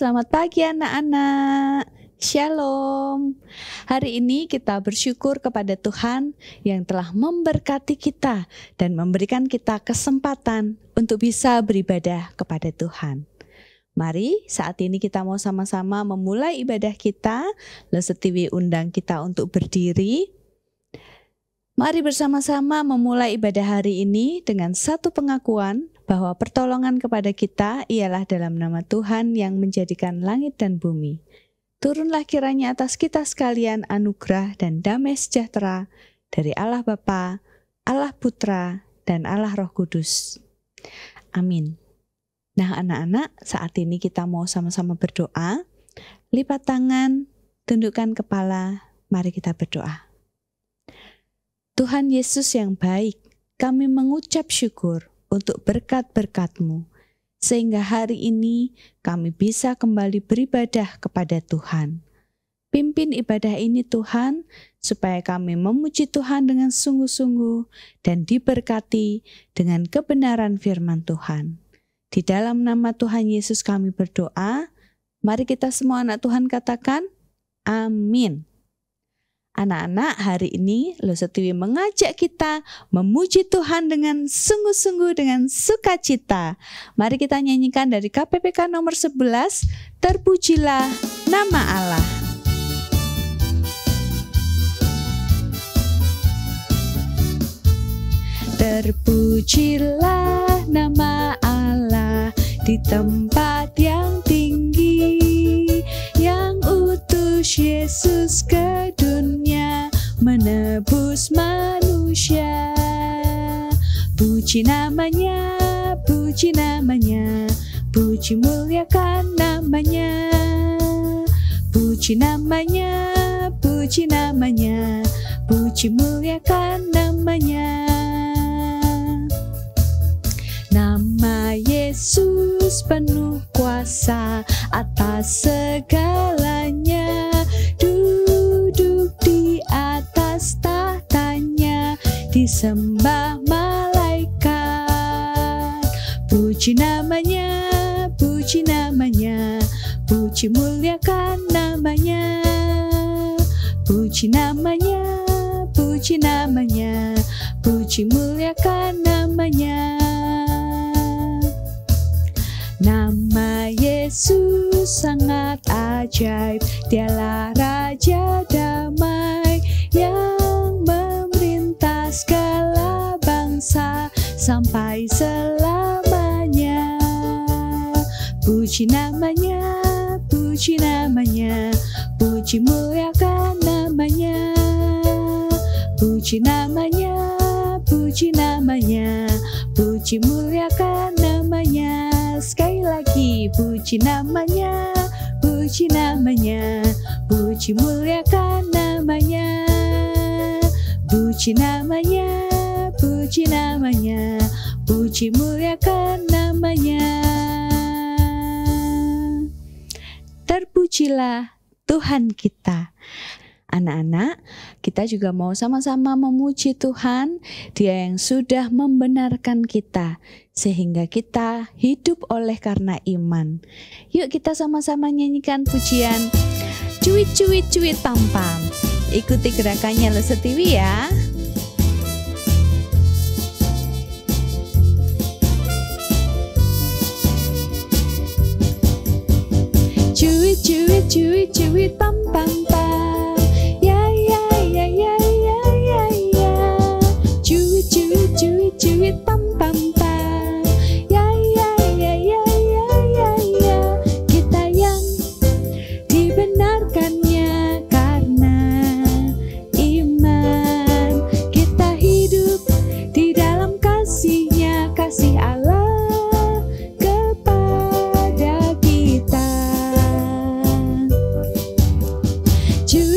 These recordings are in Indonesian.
selamat pagi anak-anak. Shalom. Hari ini kita bersyukur kepada Tuhan yang telah memberkati kita dan memberikan kita kesempatan untuk bisa beribadah kepada Tuhan. Mari saat ini kita mau sama-sama memulai ibadah kita. Lesetiwi undang kita untuk berdiri. Mari bersama-sama memulai ibadah hari ini dengan satu pengakuan bahwa pertolongan kepada kita ialah dalam nama Tuhan yang menjadikan langit dan bumi. Turunlah kiranya atas kita sekalian anugerah dan damai sejahtera dari Allah Bapa, Allah Putra, dan Allah Roh Kudus. Amin. Nah anak-anak, saat ini kita mau sama-sama berdoa. Lipat tangan, tundukkan kepala, mari kita berdoa. Tuhan Yesus yang baik, kami mengucap syukur untuk berkat-berkat-Mu, sehingga hari ini kami bisa kembali beribadah kepada Tuhan. Pimpin ibadah ini Tuhan, supaya kami memuji Tuhan dengan sungguh-sungguh dan diberkati dengan kebenaran firman Tuhan. Di dalam nama Tuhan Yesus kami berdoa, mari kita semua anak Tuhan katakan, amin. Anak-anak, hari ini Lesetiwi mengajak kita memuji Tuhan dengan sungguh-sungguh, dengan sukacita. Mari kita nyanyikan dari KPPK nomor 11, Terpujilah Nama Allah. Terpujilah nama Allah di tempat yang tinggi, yang utus Yesus ke dunia menebus manusia. Puji namanya, puji namanya, puji muliakan namanya. Puji namanya, puji namanya, puji muliakan namanya. Nama Yesus penuh kuasa atas segalanya, duduk di atas tahtanya, disembah malaikat. Puji namanya, puji namanya, puji muliakan namanya. Puji namanya, puji namanya, puji muliakan namanya. Nama Yesus sangat ajaib, Dialah Raja damai yang memerintah segala bangsa sampai selamanya. Puji namanya, puji namanya, puji muliakan namanya. Puji namanya, puji namanya, puji muliakan namanya. Sekali lagi, puji namanya, puji namanya, puji muliakan namanya. Puji namanya, puji namanya, puji muliakan namanya. Terpujilah Tuhan kita. Anak-anak, kita juga mau sama-sama memuji Tuhan, Dia yang sudah membenarkan kita, sehingga kita hidup oleh karena iman. Yuk kita sama-sama nyanyikan pujian Cuit cuit cuit pam pam. Ikuti gerakannya Lesetiwi ya. Cuit cuit cuit cuit pam pam pam. Cuit pam pam pam, ya ya ya ya ya ya ya. Kita yang dibenarkannya karena iman, kita hidup di dalam kasih-Nya, kasih Allah kepada kita. Cuit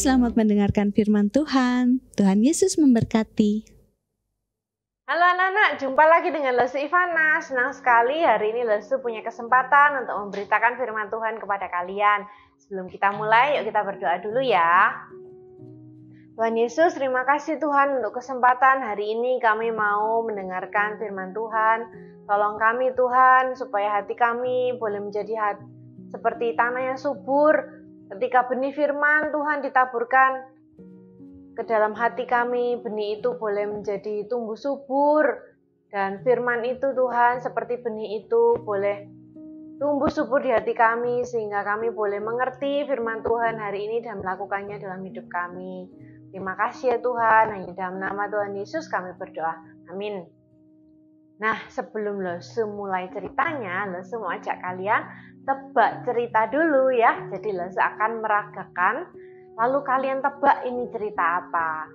selamat mendengarkan firman Tuhan. Tuhan Yesus memberkati. Halo anak-anak, jumpa lagi dengan Lesu Ivana. Senang sekali hari ini Lesu punya kesempatan untuk memberitakan firman Tuhan kepada kalian. Sebelum kita mulai, yuk kita berdoa dulu ya. Tuhan Yesus, terima kasih Tuhan untuk kesempatan hari ini kami mau mendengarkan firman Tuhan. Tolong kami Tuhan, supaya hati kami boleh menjadi seperti tanah yang subur. Ketika benih firman Tuhan ditaburkan ke dalam hati kami, benih itu boleh menjadi tumbuh subur. Dan firman itu Tuhan seperti benih itu boleh tumbuh subur di hati kami, sehingga kami boleh mengerti firman Tuhan hari ini dan melakukannya dalam hidup kami. Terima kasih ya Tuhan, hanya dalam nama Tuhan Yesus kami berdoa. Amin. Nah, sebelum Lesu mulai ceritanya, Lesu mau ajak kalian tebak cerita dulu ya. Jadi Lesu akan meragakan, lalu kalian tebak ini cerita apa.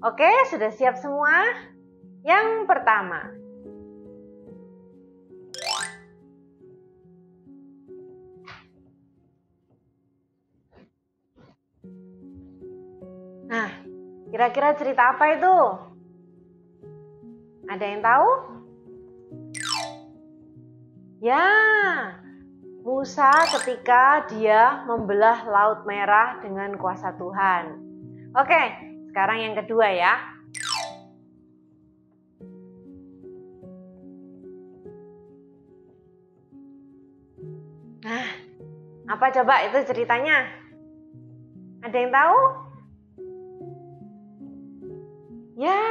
Oke, sudah siap semua? Yang pertama. Nah, kira-kira cerita apa itu? Ada yang tahu? Ya, Musa ketika dia membelah Laut Merah dengan kuasa Tuhan. Oke, sekarang yang kedua ya. Nah, apa coba itu ceritanya? Ada yang tahu? Ya,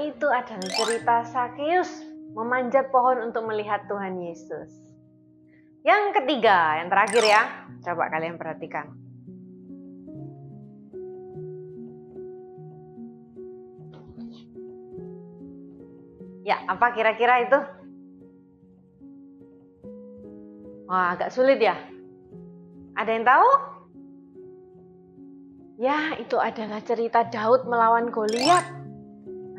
itu adalah cerita Sakeus memanjat pohon untuk melihat Tuhan Yesus. Yang ketiga, yang terakhir ya. Coba kalian perhatikan. Ya, apa kira-kira itu? Wah, agak sulit ya. Ada yang tahu? Ya, itu adalah cerita Daud melawan Goliat.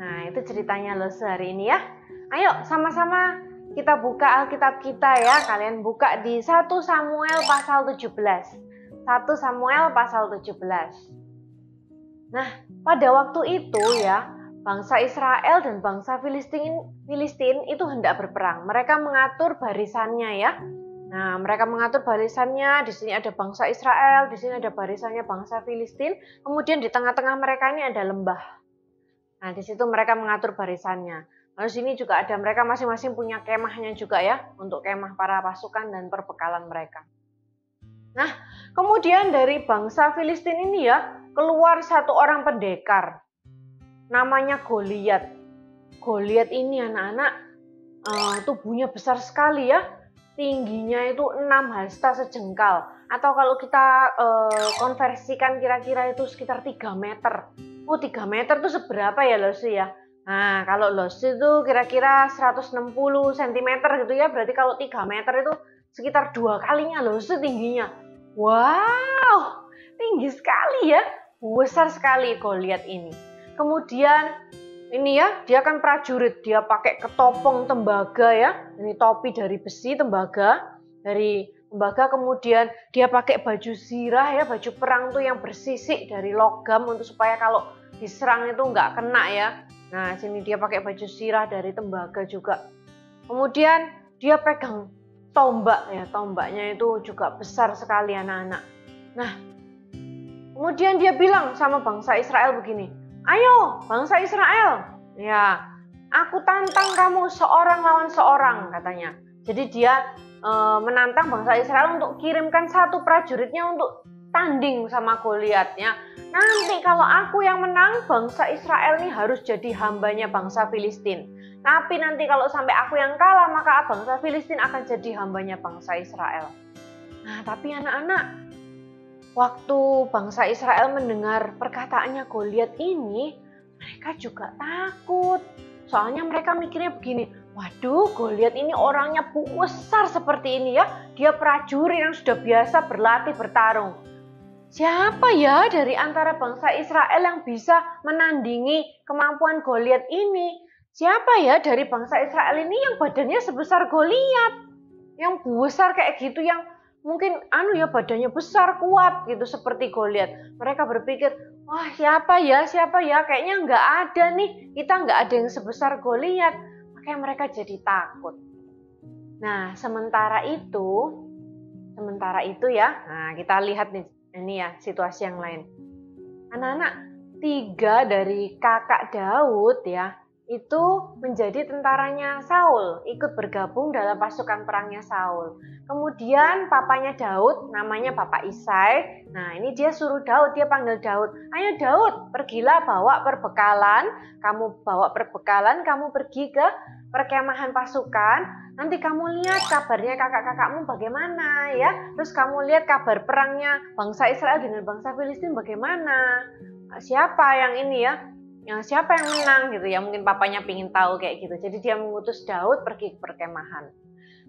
Nah, itu ceritanya Lesu hari ini ya. Ayo sama-sama kita buka Alkitab kita ya. Kalian buka di 1 Samuel pasal 17. 1 Samuel pasal 17. Nah, pada waktu itu ya, bangsa Israel dan bangsa Filistin itu hendak berperang. Mereka mengatur barisannya ya. Nah, mereka mengatur barisannya. Di sini ada bangsa Israel, di sini ada barisannya bangsa Filistin. Kemudian di tengah-tengah mereka ini ada lembah. Nah, di situ mereka mengatur barisannya. Lalu sini juga ada mereka masing-masing punya kemahnya juga ya, untuk kemah para pasukan dan perbekalan mereka. Nah, kemudian dari bangsa Filistin ini ya, keluar satu orang pendekar. Namanya Goliat. Goliat ini anak-anak tubuhnya besar sekali ya. Tingginya itu 6 hasta sejengkal. Atau kalau kita konversikan kira-kira itu sekitar 3 meter. Oh, 3 meter itu seberapa ya Lesu ya? Nah, kalau Lesu itu kira-kira 160 cm gitu ya. Berarti kalau 3 meter itu sekitar 2 kalinya Lesu tingginya. Wow, tinggi sekali ya. Besar sekali Goliat ini. Kemudian ini ya, dia kan prajurit. Dia pakai ketopong tembaga ya. Ini topi dari besi tembaga. Dari tembaga, kemudian dia pakai baju zirah ya. Baju perang tuh yang bersisik dari logam untuk supaya kalau diserang itu nggak kena ya. Nah, sini dia pakai baju zirah dari tembaga juga. Kemudian dia pegang tombak ya. Tombaknya itu juga besar sekali anak-anak. Nah, kemudian dia bilang sama bangsa Israel begini. Ayo bangsa Israel. Ya, aku tantang kamu seorang lawan seorang katanya. Jadi dia menantang bangsa Israel untuk kirimkan satu prajuritnya untuk tanding sama Goliat ya. Nanti kalau aku yang menang, bangsa Israel ini harus jadi hambanya bangsa Filistin. Tapi nanti kalau sampai aku yang kalah, maka bangsa Filistin akan jadi hambanya bangsa Israel. Nah, tapi anak-anak, waktu bangsa Israel mendengar perkataannya Goliat ini, mereka juga takut. Soalnya mereka mikirnya begini, waduh, Goliat ini orangnya besar seperti ini ya. Dia prajurit yang sudah biasa berlatih bertarung. Siapa ya dari antara bangsa Israel yang bisa menandingi kemampuan Goliat ini? Siapa ya dari bangsa Israel ini yang badannya sebesar Goliat? Yang besar kayak gitu, yang mungkin badannya besar, kuat gitu seperti Goliat. Mereka berpikir, wah siapa ya, kayaknya nggak ada nih, kita nggak ada yang sebesar Goliat. Makanya mereka jadi takut. Nah, sementara itu ya, nah kita lihat nih, ini ya situasi yang lain. Anak-anak, 3 dari kakak Daud ya, itu menjadi tentaranya Saul, ikut bergabung dalam pasukan perangnya Saul. Kemudian papanya Daud, namanya Bapak Isai. Nah, ini dia suruh Daud, dia panggil Daud. Ayo Daud, pergilah bawa perbekalan. Kamu pergi ke perkemahan pasukan. Nanti kamu lihat kabarnya kakak-kakakmu bagaimana ya. Terus kamu lihat kabar perangnya bangsa Israel dengan bangsa Filistin bagaimana. Siapa yang ini ya? Siapa yang menang gitu ya, mungkin papanya pingin tahu kayak gitu. Jadi dia mengutus Daud pergi ke perkemahan.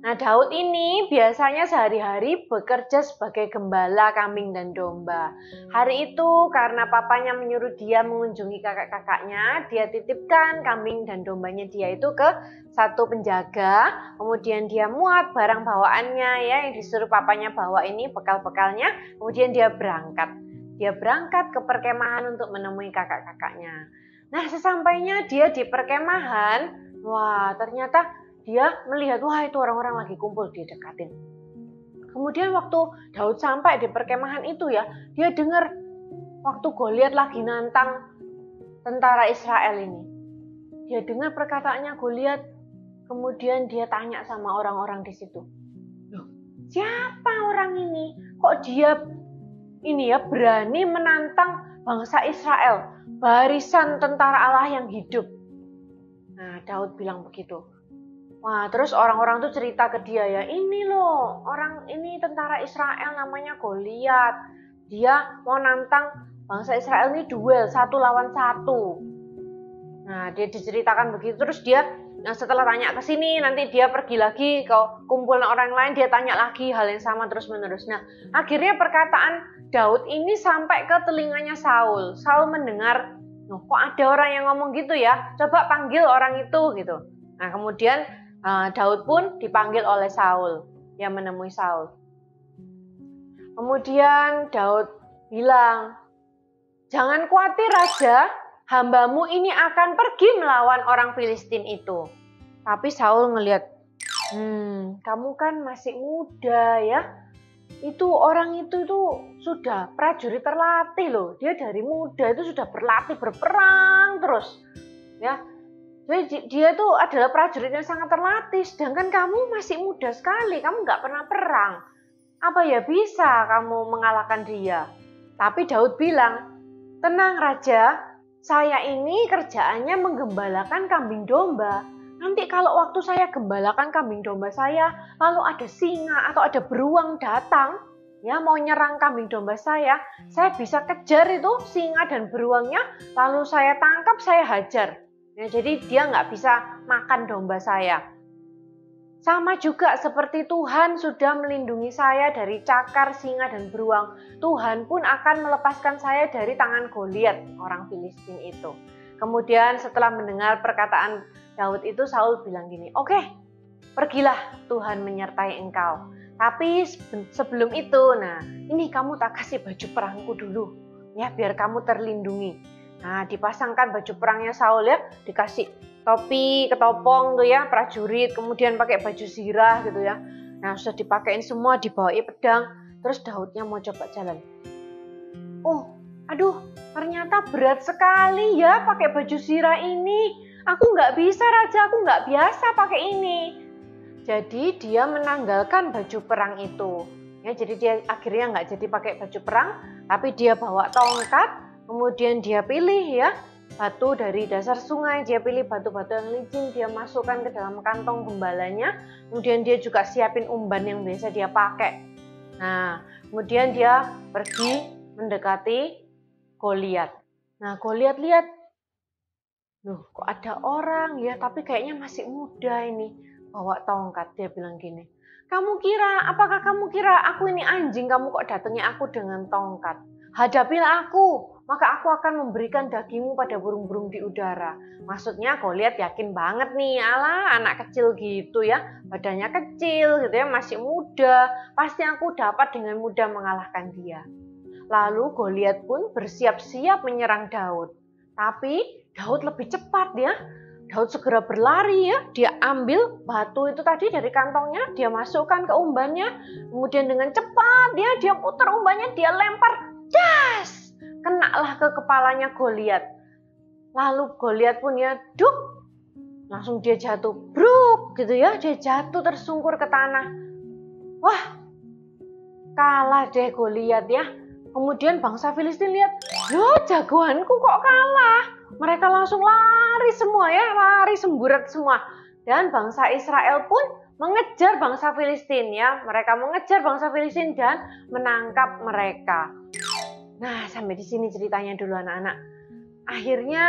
Nah, Daud ini biasanya sehari-hari bekerja sebagai gembala kambing dan domba. Hari itu karena papanya menyuruh dia mengunjungi kakak-kakaknya, dia titipkan kambing dan dombanya dia itu ke satu penjaga. Kemudian dia muat barang bawaannya ya, yang disuruh papanya bawa ini bekal-bekalnya. Kemudian dia berangkat. Dia berangkat ke perkemahan untuk menemui kakak-kakaknya. Nah, sesampainya dia di perkemahan, wah ternyata dia melihat, wah itu orang-orang lagi kumpul, dia dekatin. Kemudian waktu Daud sampai di perkemahan itu ya, dia dengar waktu Goliat lagi nantang tentara Israel ini. Dia dengar perkataannya Goliat, kemudian dia tanya sama orang-orang di situ. Loh, siapa orang ini? Kok dia ini ya berani menantang bangsa Israel, barisan tentara Allah yang hidup? Nah, Daud bilang begitu. Wah, terus orang-orang tuh cerita ke dia ya, ini loh, orang ini tentara Israel namanya Goliat. Dia mau nantang bangsa Israel ini duel 1 lawan 1. Nah, dia diceritakan begitu, terus dia setelah tanya ke sini, nanti dia pergi lagi ke kumpulan orang lain, dia tanya lagi hal yang sama terus-menerus. Nah, akhirnya perkataan Daud ini sampai ke telinganya Saul. Saul mendengar, loh, kok ada orang yang ngomong gitu ya? Coba panggil orang itu gitu. Nah, kemudian Daud pun dipanggil oleh Saul, yang menemui Saul. Kemudian Daud bilang, jangan khawatir Raja, hambamu ini akan pergi melawan orang Filistin itu. Tapi Saul ngelihat, kamu kan masih muda ya. Itu orang itu sudah prajurit terlatih loh. Dia dari muda itu sudah berlatih berperang terus. Ya. Jadi dia itu adalah prajurit yang sangat terlatih, sedangkan kamu masih muda sekali, kamu nggak pernah perang. Apa ya bisa kamu mengalahkan dia? Tapi Daud bilang, tenang Raja, saya ini kerjaannya menggembalakan kambing domba. Nanti kalau waktu saya gembalakan kambing domba saya, lalu ada singa atau ada beruang datang, ya mau nyerang kambing domba saya bisa kejar itu singa dan beruangnya, lalu saya tangkap, saya hajar. Ya, jadi dia nggak bisa makan domba saya. Sama juga seperti Tuhan sudah melindungi saya dari cakar, singa, dan beruang. Tuhan pun akan melepaskan saya dari tangan Goliat, orang Filistin itu. Kemudian setelah mendengar perkataan Daud itu, Saul bilang gini, oke, pergilah, Tuhan menyertai engkau. Tapi sebelum itu, nah ini kamu tak kasih baju perangku dulu, ya biar kamu terlindungi. Nah, dipasangkan baju perangnya Saul ya, dikasih topi, ketopong tuh ya, prajurit, kemudian pakai baju zirah gitu ya. Nah, sudah dipakein semua, dibawai pedang, terus Daudnya mau coba jalan. Oh, aduh, ternyata berat sekali ya pakai baju zirah ini. Aku nggak bisa Raja, aku nggak biasa pakai ini. Jadi dia menanggalkan baju perang itu. Ya, jadi dia akhirnya nggak jadi pakai baju perang, tapi dia bawa tongkat. Kemudian dia pilih ya batu dari dasar sungai, dia pilih batu-batu yang licin, dia masukkan ke dalam kantong gembalanya. Kemudian dia juga siapin umban yang biasa dia pakai. Nah, kemudian dia pergi mendekati Goliat. Nah, Goliat lihat, loh kok ada orang ya, tapi kayaknya masih muda ini, bawa tongkat. Dia bilang gini, apakah kamu kira aku ini anjing, kamu kok datangnya aku dengan tongkat? Hadapilah aku, maka aku akan memberikan dagingmu pada burung-burung di udara. Maksudnya Goliat yakin banget nih, alah anak kecil gitu ya, badannya kecil gitu ya, masih muda, pasti aku dapat dengan mudah mengalahkan dia. Lalu Goliat pun bersiap-siap menyerang Daud. Tapi Daud lebih cepat ya. Daud segera berlari ya. Dia ambil batu itu tadi dari kantongnya, dia masukkan ke umbannya. Kemudian dengan cepat dia putar umbannya, dia lempar. Das! Kenalah ke kepalanya Goliat. Lalu Goliat pun ya duk. Langsung dia jatuh. Bruk gitu ya. Dia jatuh tersungkur ke tanah. Wah, kalah deh Goliat ya. Kemudian bangsa Filistin lihat, loh jagoanku kok kalah. Mereka langsung lari semua ya, lari semburat semua. Dan bangsa Israel pun mengejar bangsa Filistin ya. Mereka mengejar bangsa Filistin dan menangkap mereka. Nah, sampai di sini ceritanya dulu anak-anak. Akhirnya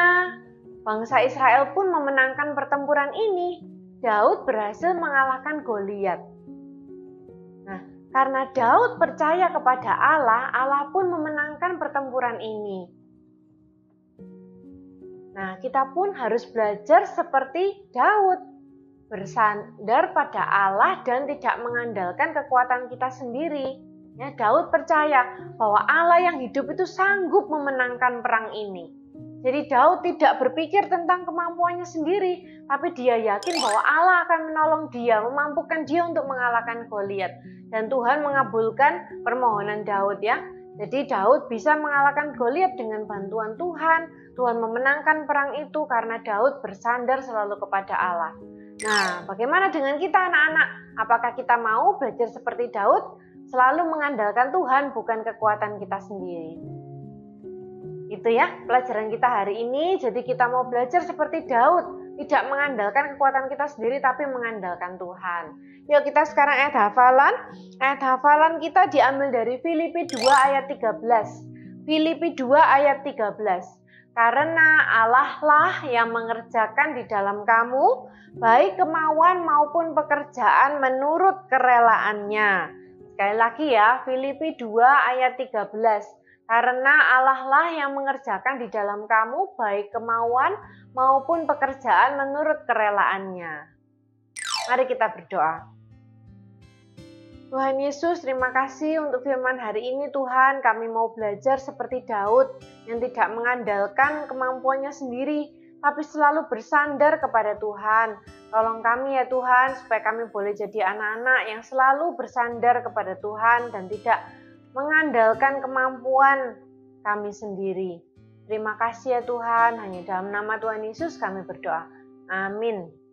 bangsa Israel pun memenangkan pertempuran ini. Daud berhasil mengalahkan Goliat. Nah, karena Daud percaya kepada Allah, Allah pun memenangkan pertempuran ini. Nah, kita pun harus belajar seperti Daud, bersandar pada Allah dan tidak mengandalkan kekuatan kita sendiri. Ya, Daud percaya bahwa Allah yang hidup itu sanggup memenangkan perang ini. Jadi Daud tidak berpikir tentang kemampuannya sendiri, tapi dia yakin bahwa Allah akan menolong dia, memampukan dia untuk mengalahkan Goliat. Dan Tuhan mengabulkan permohonan Daud ya. Jadi Daud bisa mengalahkan Goliat dengan bantuan Tuhan. Tuhan memenangkan perang itu karena Daud bersandar selalu kepada Allah. Nah, bagaimana dengan kita anak-anak? Apakah kita mau belajar seperti Daud? Selalu mengandalkan Tuhan, bukan kekuatan kita sendiri. Itu ya pelajaran kita hari ini. Jadi kita mau belajar seperti Daud, tidak mengandalkan kekuatan kita sendiri tapi mengandalkan Tuhan. Yuk kita sekarang ayat hafalan. Ayat hafalan kita diambil dari Filipi 2 ayat 13. Filipi 2 ayat 13. Karena Allah lah yang mengerjakan di dalam kamu baik kemauan maupun pekerjaan menurut kerelaannya. Sekali lagi ya, Filipi 2 ayat 13. Karena Allah lah yang mengerjakan di dalam kamu baik kemauan maupun pekerjaan menurut kerelaannya. Mari kita berdoa. Tuhan Yesus, terima kasih untuk firman hari ini Tuhan. Kami mau belajar seperti Daud yang tidak mengandalkan kemampuannya sendiri, tapi selalu bersandar kepada Tuhan. Tolong kami ya Tuhan, supaya kami boleh jadi anak-anak yang selalu bersandar kepada Tuhan dan tidak mengandalkan kemampuan kami sendiri. Terima kasih ya Tuhan, hanya dalam nama Tuhan Yesus kami berdoa. Amin.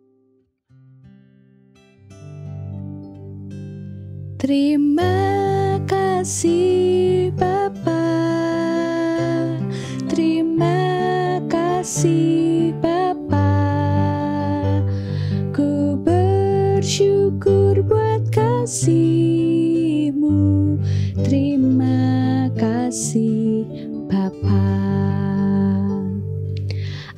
Terima kasih Bapa, terima kasih Bapa, ku bersyukur buat kasih-Mu, terima kasih Bapa.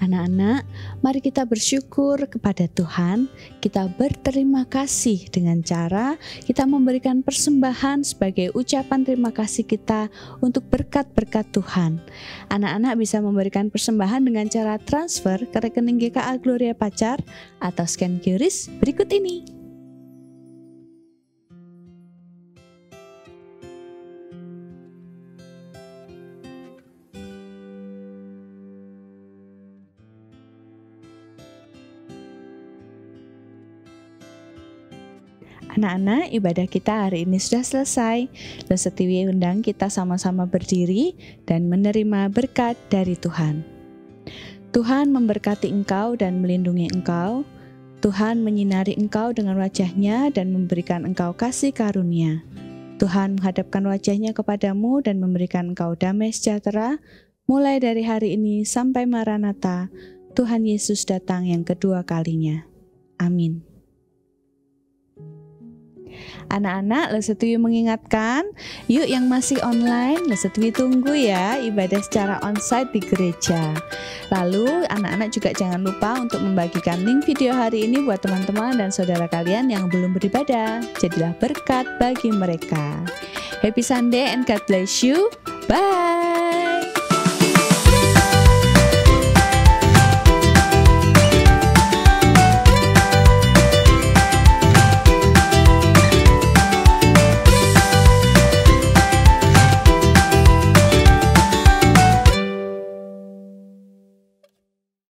Anak-anak, mari kita bersyukur kepada Tuhan. Kita berterima kasih dengan cara kita memberikan persembahan sebagai ucapan terima kasih kita untuk berkat-berkat Tuhan. Anak-anak bisa memberikan persembahan dengan cara transfer ke rekening GKA Gloria Pacar atau scan QRIS berikut ini. Anak-anak, ibadah kita hari ini sudah selesai. Lesetiwi undang kita sama-sama berdiri dan menerima berkat dari Tuhan. Tuhan memberkati engkau dan melindungi engkau. Tuhan menyinari engkau dengan wajah-Nya dan memberikan engkau kasih karunia. Tuhan menghadapkan wajah-Nya kepadamu dan memberikan engkau damai sejahtera, mulai dari hari ini sampai Maranatha, Tuhan Yesus datang yang kedua kalinya. Amin. Anak-anak, Lesetiwi mengingatkan, yuk yang masih online, Lesetiwi tunggu ya ibadah secara onsite di gereja. Lalu anak-anak juga jangan lupa untuk membagikan link video hari ini buat teman-teman dan saudara kalian yang belum beribadah. Jadilah berkat bagi mereka. Happy Sunday and God bless you. Bye.